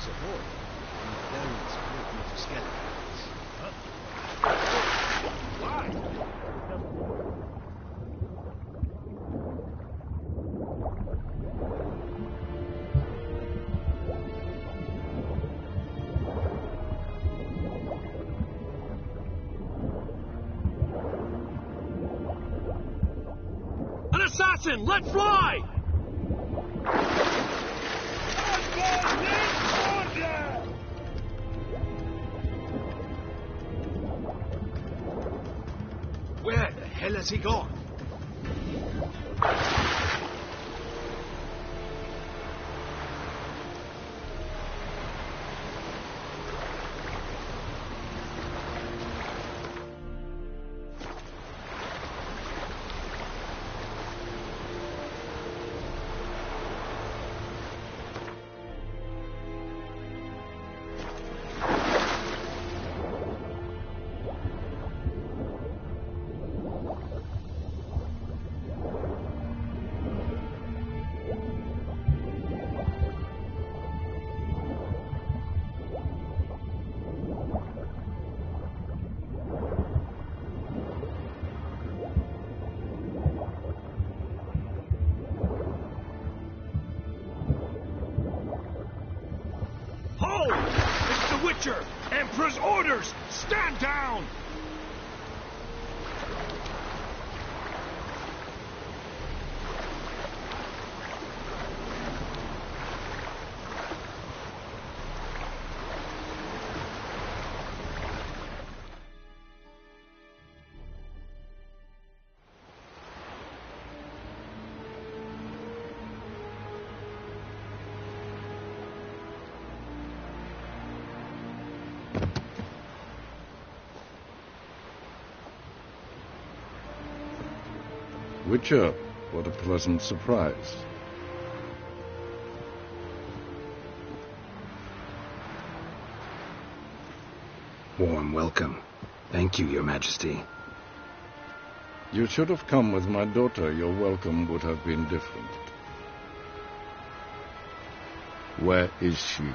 was a boy. He don't walk with skeletons. Huh? Why? An assassin! Let fly! Where the hell has he gone? Witcher! Emperor's orders! Stand down! Witcher, what a pleasant surprise. Warm welcome. Thank you, Your Majesty. You should have come with my daughter. Your welcome would have been different. Where is she?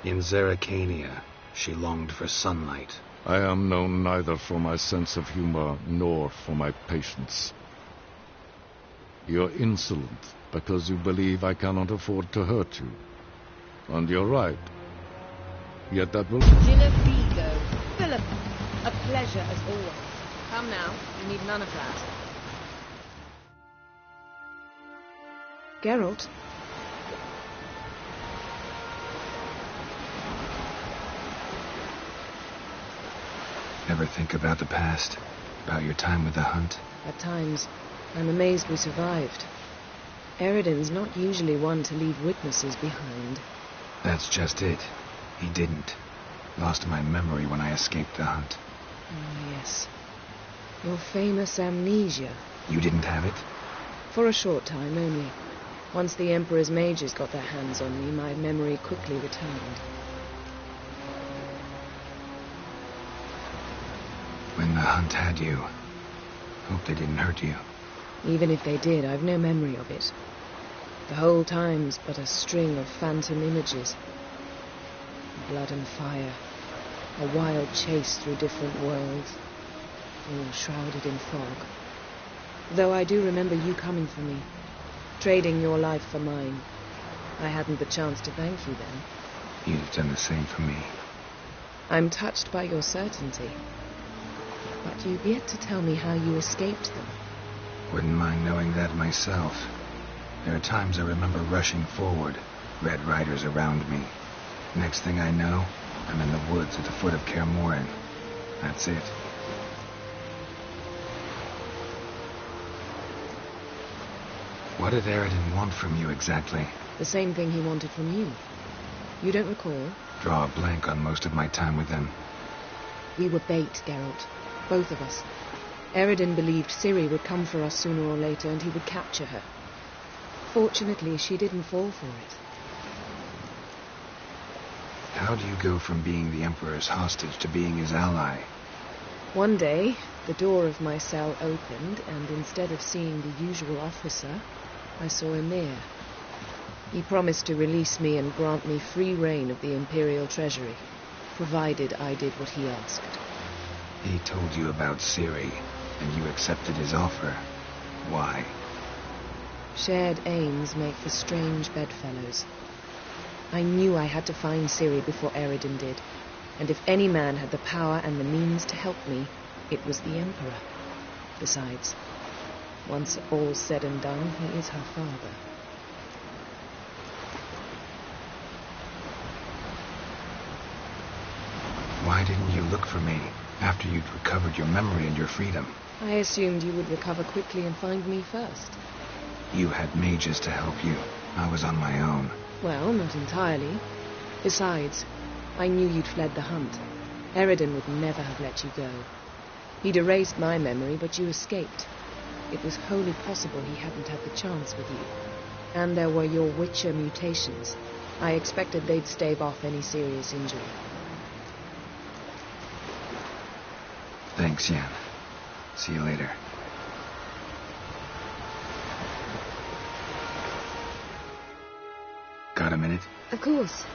In Zeracania, she longed for sunlight. I am known neither for my sense of humor nor for my patience. You're insolent because you believe I cannot afford to hurt you. And you're right. Yet that will... Dinner Vigo. Philip, a pleasure as always. Come now, you need none of that. Geralt? Ever think about the past? About your time with the hunt? At times, I'm amazed we survived. Eredin's not usually one to leave witnesses behind. That's just it. He didn't. Lost my memory when I escaped the hunt. Oh, yes. Your famous amnesia. You didn't have it? For a short time only. Once the Emperor's mages got their hands on me, my memory quickly returned. When the hunt had you, hope they didn't hurt you. Even if they did, I've no memory of it. The whole time's but a string of phantom images. Blood and fire. A wild chase through different worlds. All shrouded in fog. Though I do remember you coming for me. Trading your life for mine. I hadn't the chance to thank you then. You'd have done the same for me. I'm touched by your certainty. But you've yet to tell me how you escaped them. Wouldn't mind knowing that myself. There are times I remember rushing forward, Red Riders around me. Next thing I know, I'm in the woods at the foot of Kaer Morhen. That's it. What did Eredin want from you exactly? The same thing he wanted from you. You don't recall? Draw a blank on most of my time with them. We were bait, Geralt. Both of us. Eredin believed Ciri would come for us sooner or later, and he would capture her. Fortunately, she didn't fall for it. How do you go from being the Emperor's hostage to being his ally? One day, the door of my cell opened, and instead of seeing the usual officer, I saw Emir. He promised to release me and grant me free reign of the Imperial Treasury, provided I did what he asked. He told you about Ciri, and you accepted his offer. Why? Shared aims make for strange bedfellows. I knew I had to find Ciri before Eredin did, and if any man had the power and the means to help me, it was the Emperor. Besides, once all's said and done, he is her father. Why didn't you look for me after you'd recovered your memory and your freedom? I assumed you would recover quickly and find me first. You had mages to help you. I was on my own. Well, not entirely. Besides, I knew you'd fled the hunt. Eredin would never have let you go. He'd erased my memory, but you escaped. It was wholly possible he hadn't had the chance with you. And there were your Witcher mutations. I expected they'd stave off any serious injury. Thanks, Yen. See you later. Got a minute? Of course.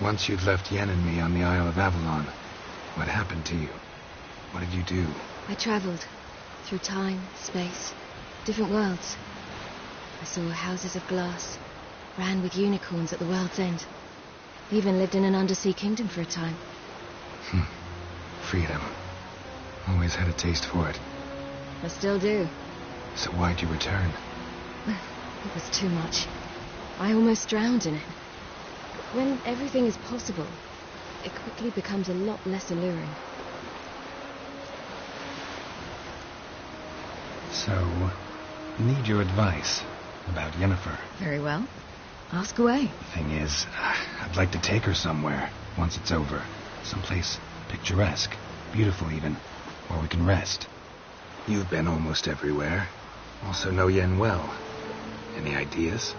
Once you'd left Yen and me on the Isle of Avalon, what happened to you? What did you do? I traveled through time, space, different worlds. I saw houses of glass, ran with unicorns at the world's end. Even lived in an undersea kingdom for a time. Freedom. Always had a taste for it. I still do. So why'd you return? It was too much. I almost drowned in it. When everything is possible, it quickly becomes a lot less alluring. So, need your advice about Yennefer. Very well. Ask away. Thing is, I'd like to take her somewhere once it's over. Someplace picturesque, beautiful even, where we can rest. You've been almost everywhere. Also know Yen well. Any ideas?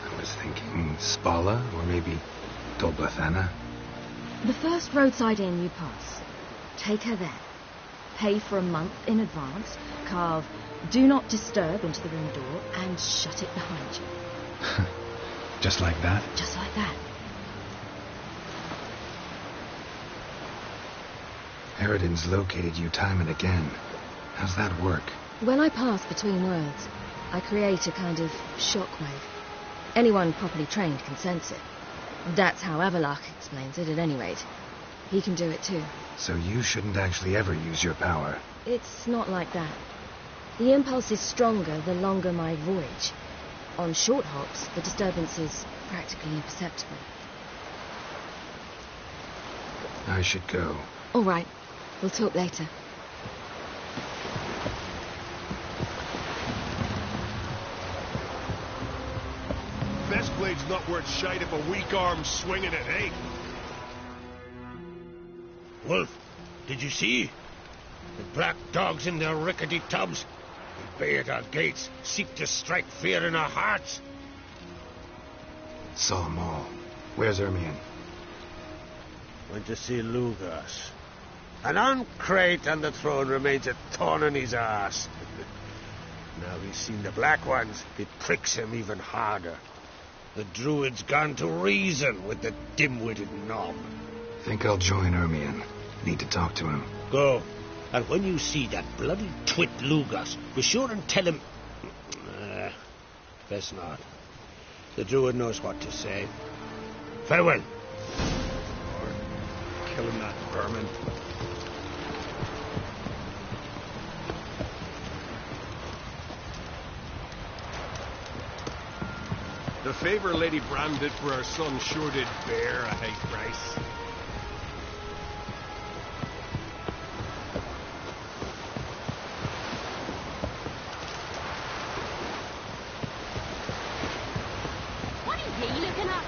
I was thinking Spala, or maybe Dol Blathanna. The first roadside inn you pass. Take her there. Pay for a month in advance, carve "Do Not Disturb" into the room door, and shut it behind you. Just like that? Just like that. Eredin's located you time and again. How's that work? When I pass between worlds, I create a kind of shockwave. Anyone properly trained can sense it. That's how Avalok explains it, at any rate. He can do it too. So you shouldn't actually ever use your power. It's not like that. The impulse is stronger the longer my voyage. On short hops, the disturbance is practically imperceptible. I should go. All right. We'll talk later. Best blade's not worth shite if a weak arm's swinging it, eh? Wolf, did you see? The black dogs in their rickety tubs. They bay at our gates, seek to strike fear in our hearts. Saw 'em all. Where's Ermion? Went to see Lugas. An uncrate on the throne remains a thorn in his ass. Now he's seen the black ones, it pricks him even harder. The druid's gone to reason with the dim-witted knob. Think I'll join Ermion. Need to talk to him. Go. And when you see that bloody twit Lugas, be sure and tell him... best not. The druid knows what to say. Farewell. Or kill him, that vermin. The favor Lady Bran did for her son sure did bear a high price. What are you looking at?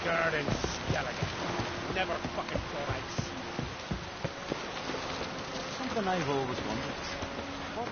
garden, skeleton. Never fucking thought I'd see. Something I've always wondered. What?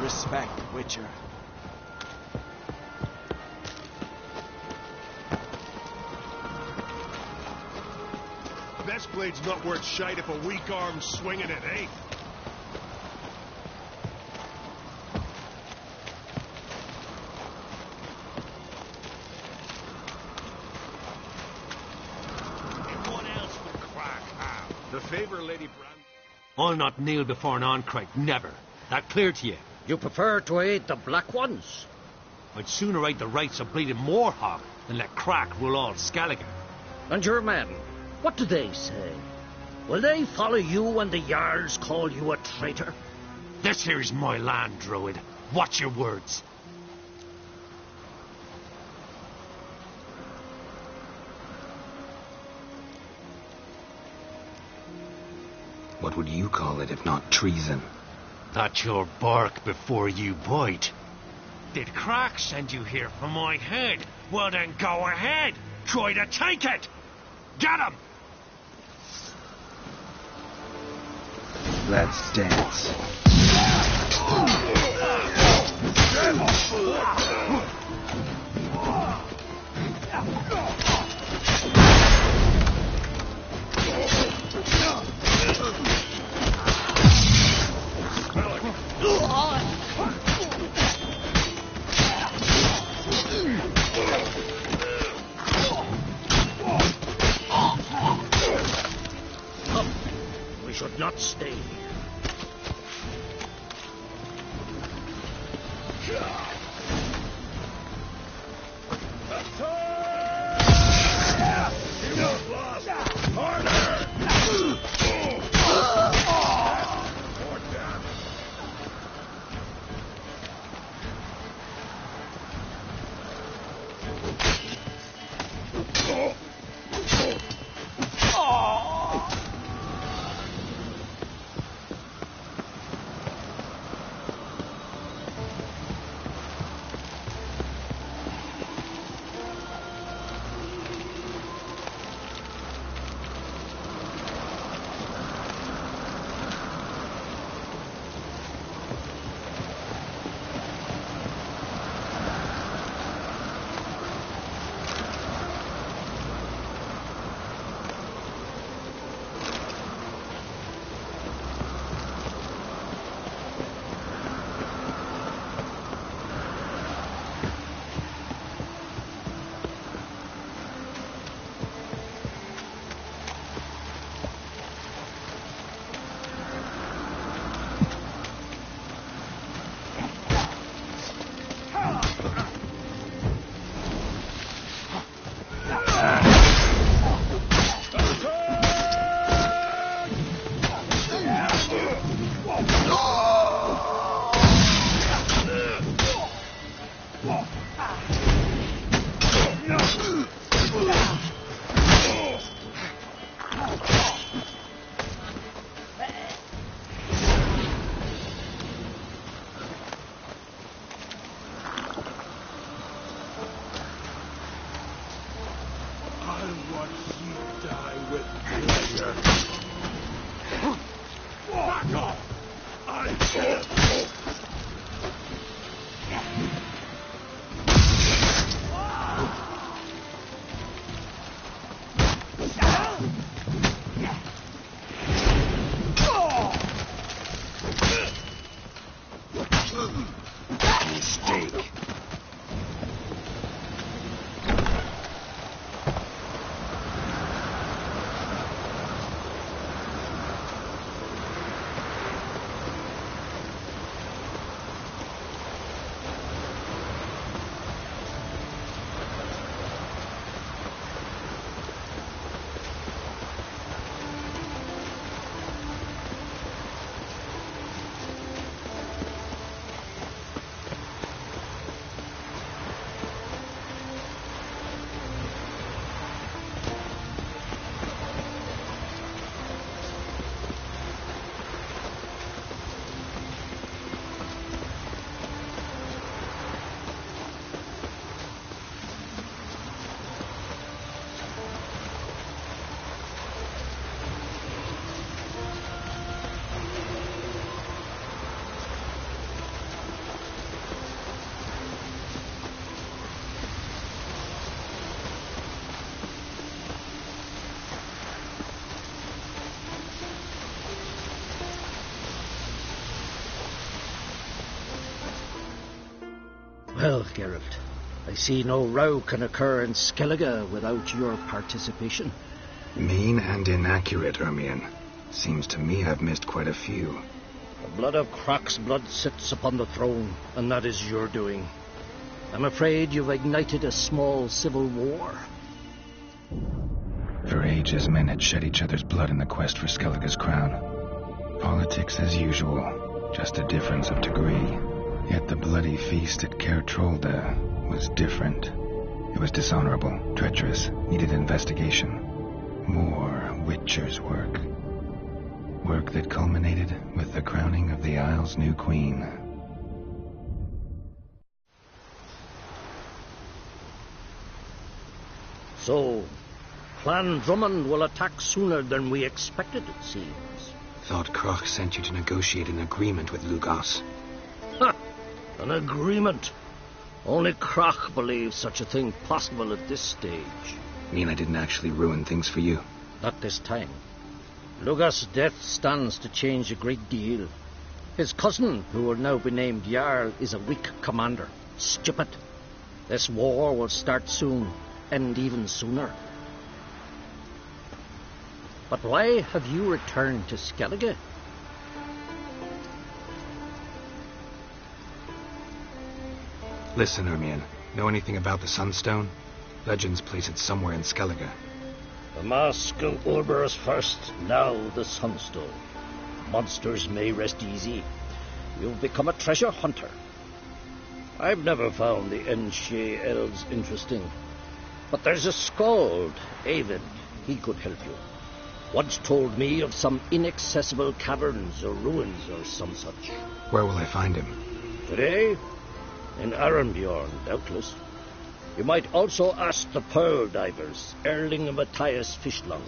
Respect, Witcher. Best blade's not worth shite if a weak arm's swinging it, eh? Everyone else would crack how? The favor, Lady Brand. I'll not kneel before an Oncrite, never. That clear to you? You prefer to aid the Black Ones? I'd sooner aid the rights of bleeding Moorhog than let Crack rule all Skellige. And your men, what do they say? Will they follow you when the Jarls call you a traitor? This here's my land, Druid. Watch your words. What would you call it if not treason? That's your bark before you bite. Did Crack send you here for my head? Well then go ahead. Try to take it. Get him! Let's dance. Come, we should not stay here. Well, Geralt, I see no row can occur in Skellige without your participation. Mean and inaccurate, Ermion. Seems to me I've missed quite a few. The blood of Croc's blood sits upon the throne, and that is your doing. I'm afraid you've ignited a small civil war. For ages, men had shed each other's blood in the quest for Skellige's crown. Politics as usual, just a difference of degree. Yet the bloody feast at Caer Trolda was different. It was dishonorable, treacherous, needed investigation. More Witcher's work. Work that culminated with the crowning of the Isle's new queen. So, Clan Drummond will attack sooner than we expected, it seems. Thought Croc sent you to negotiate an agreement with Lugos. Ha! An agreement? Only Croc believes such a thing possible at this stage. Mean I didn't actually ruin things for you? Not this time. Lugos' death stands to change a great deal. His cousin, who will now be named Jarl, is a weak commander. Stupid. This war will start soon, end even sooner. But why have you returned to Skellige? Listen, Ermion. Know anything about the Sunstone? Legends place it somewhere in Skellige. The mask of Orberus first, now the Sunstone. Monsters may rest easy. You've become a treasure hunter. I've never found the Enshe elves interesting. But there's a skald, Avid. He could help you. Once told me of some inaccessible caverns or ruins or some such. Where will I find him? Today? In Arenbjorn, doubtless. You might also ask the pearl divers, Erling and Matthias Fishlung.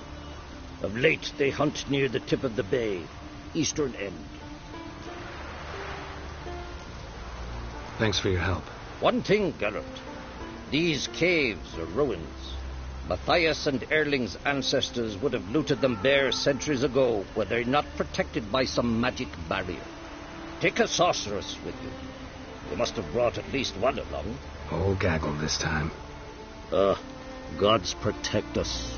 Of late, they hunt near the tip of the bay, eastern end. Thanks for your help. One thing, Geralt. These caves are ruins. Matthias and Erling's ancestors would have looted them bare centuries ago were they not protected by some magic barrier. Take a sorceress with you. You must have brought at least one along. Oh, gaggle this time. Gods protect us.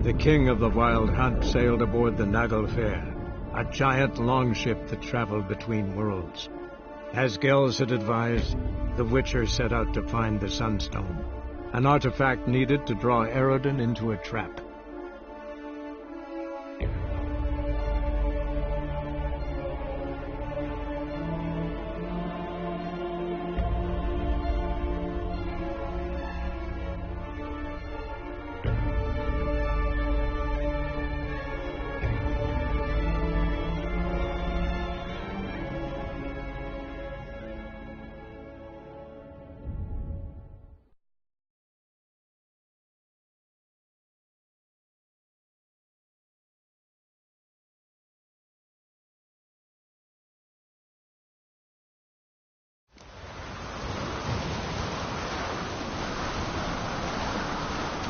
The king of the Wild Hunt sailed aboard the Naglfare, a giant longship that traveled between worlds. As Gels had advised, the Witcher set out to find the Sunstone, an artifact needed to draw Eredin into a trap.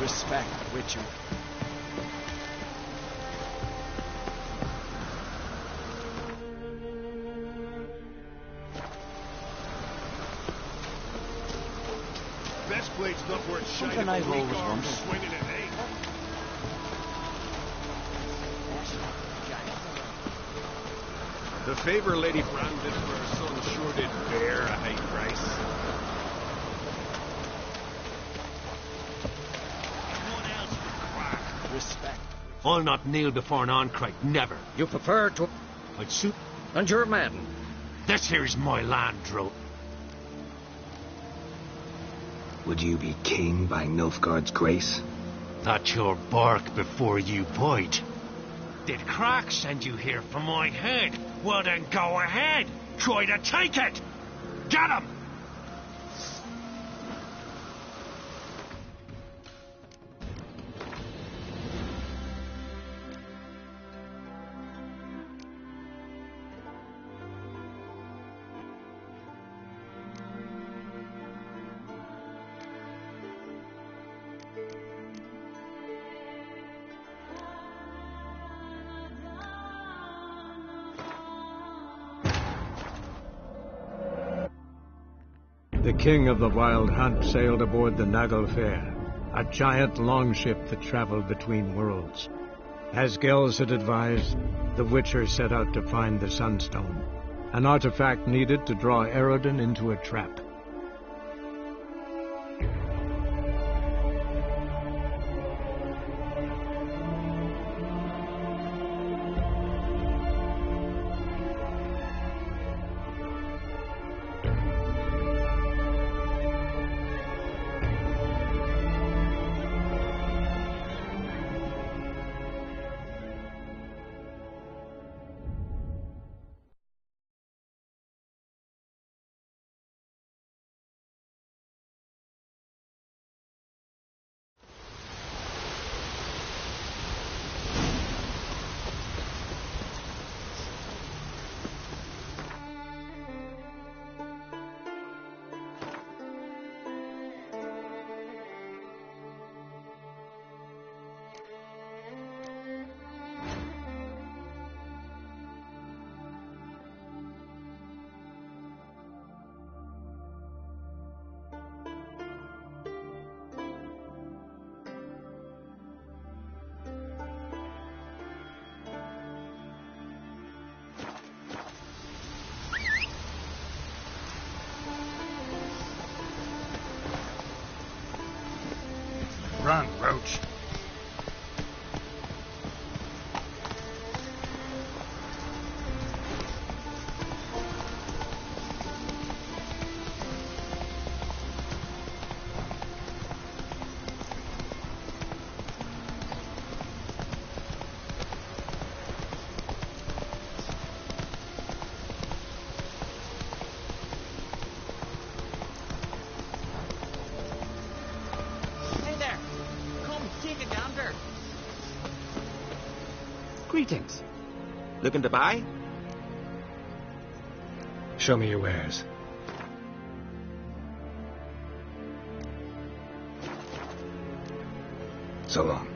Respect, Witcher. Best blade's not worth shite Something if a I've weak always arm wondered. swinging it, eh? The favor Lady Brand did for her son sure did bear a high price. Respect. I'll not kneel before an Oncrite, never. You prefer to... I'd shoot. And your man. This here's my land, Dro. Would you be king by Nilfgaard's grace? That's your bark before you bite. Did Crach send you here for my head? Well then go ahead. Try to take it. Get him! The king of the Wild Hunt sailed aboard the Naglfar, a giant longship that traveled between worlds. As Gels had advised, the Witcher set out to find the Sunstone, an artifact needed to draw Eredin into a trap. Run, Roach. Greetings. Looking to buy? Show me your wares. So long.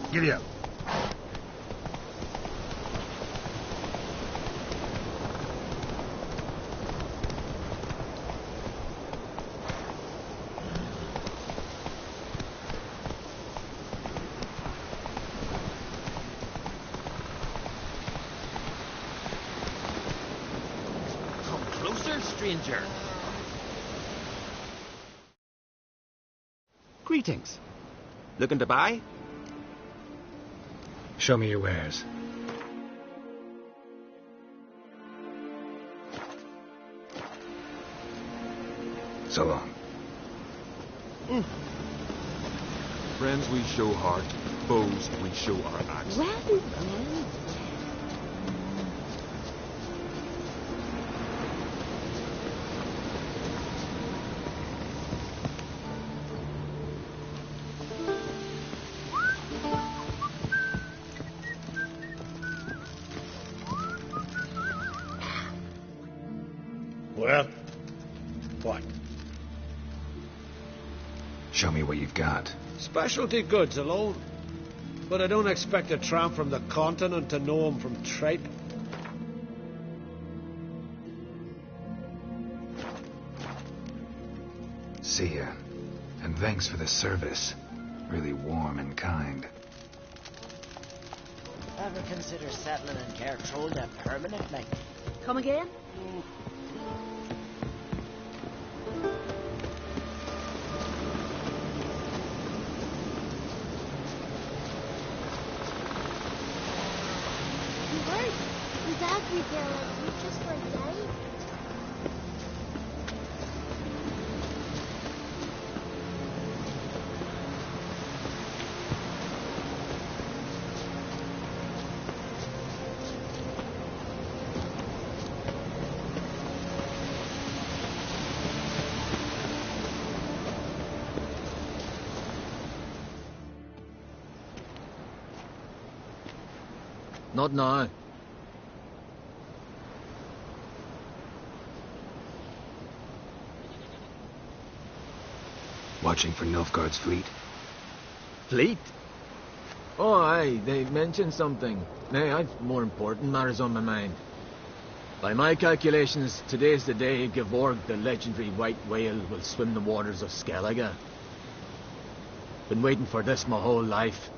Giddy up. Come closer, stranger. Greetings. Looking to buy? Show me your wares. So long. Friends we show heart, foes we show our axe. Well. Well? What? Show me what you've got. Specialty goods alone. But I don't expect a tramp from the continent to know 'em from tripe. See ya. And thanks for the service. Really warm and kind. Ever consider settling in Cairtrolda permanently? Come again? His dad repair like you just like Daddy? Not now. Watching for Nilfgaard's fleet? Fleet? Oh, aye, they mentioned something. Nay, I've more important matters on my mind. By my calculations, today's the day Gevorg, the legendary white whale, will swim the waters of Skellige. Been waiting for this my whole life.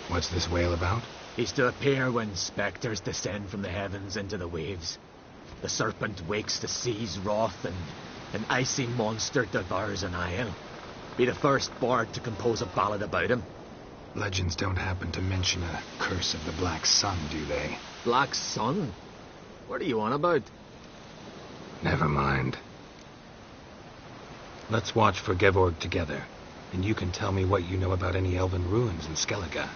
What's this whale about? He's to appear when spectres descend from the heavens into the waves. The serpent wakes the sea's wrath, and an icy monster devours an isle. Be the first bard to compose a ballad about him. Legends don't happen to mention a curse of the Black Sun, do they? Black Sun? What are you on about? Never mind. Let's watch for Gevorg together, and you can tell me what you know about any elven ruins in Skellige.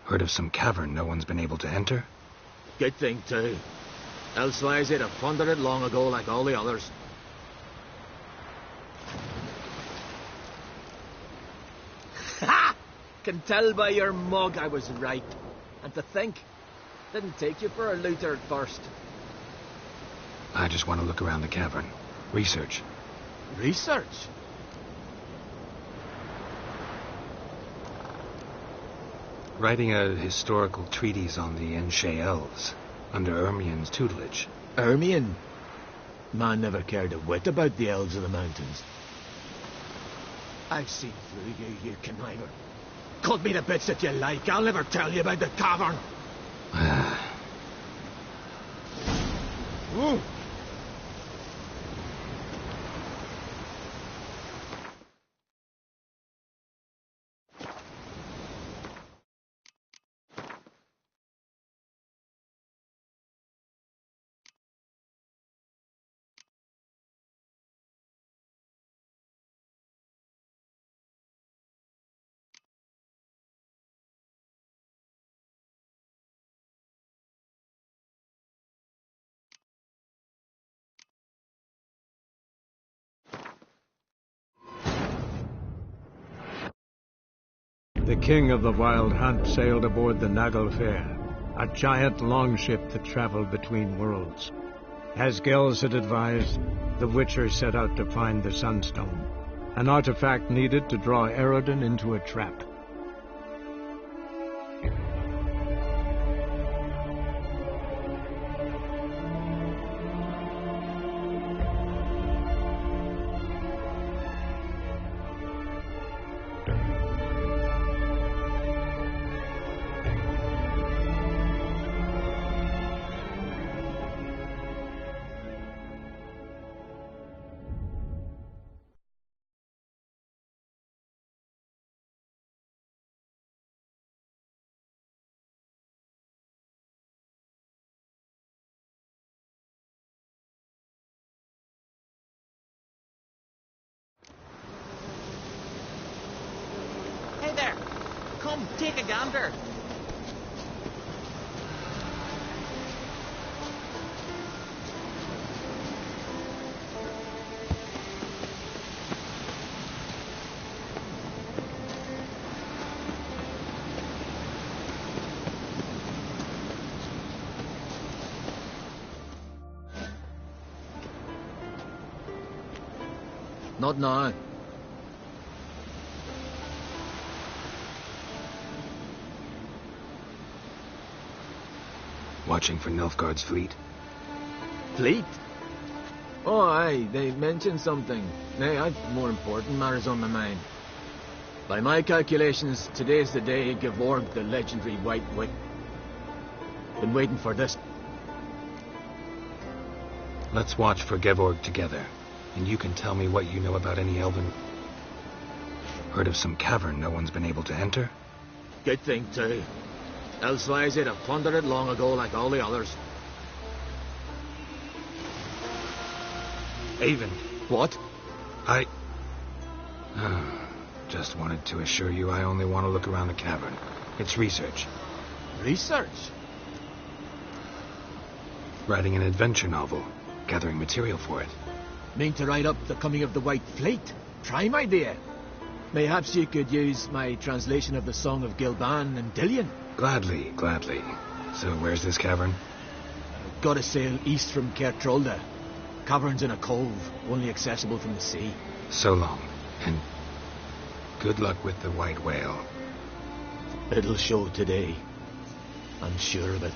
Heard of some cavern no one's been able to enter? Good thing, too. Elsewise, they'd have plundered it long ago like all the others. Ha! Can tell by your mug I was right. And to think, didn't take you for a looter at first. I just want to look around the cavern. Research. Research? Writing a historical treatise on the Enshe elves, under Ermien's tutelage. Ermien? Man never cared a whit about the elves of the mountains. I've seen through you, you conniver. Cut me to bits if you like, I'll never tell you about the cavern. Ooh. The king of the Wild Hunt sailed aboard the Naglfar, a giant longship that traveled between worlds. As Gels had advised, the Witcher set out to find the Sunstone, an artifact needed to draw Eredin into a trap. Hey there! Come, take a gander! Not now. Watching for Nilfgaard's fleet? Fleet? Oh, aye, they mentioned something. Nay, I've more important matters on my mind. By my calculations, today's the day give Org the legendary White Wick. Been waiting for this. Let's watch for Gevorg together, and you can tell me what you know about any elven... Heard of some cavern no one's been able to enter? Good thing, too. Elsewise, they'd have plundered it long ago like all the others. Avon. What? I... Just wanted to assure you I only want to look around the cavern. It's research. Research? Writing an adventure novel. Gathering material for it. Mean to write up the coming of the White Fleet? Prime idea. Mayhaps you could use my translation of the Song of Gilban and Dillion. Gladly, gladly. So where's this cavern? Gotta sail east from Kertrolda. Cavern's in a cove, only accessible from the sea. So long, and good luck with the white whale. It'll show today. I'm sure of it.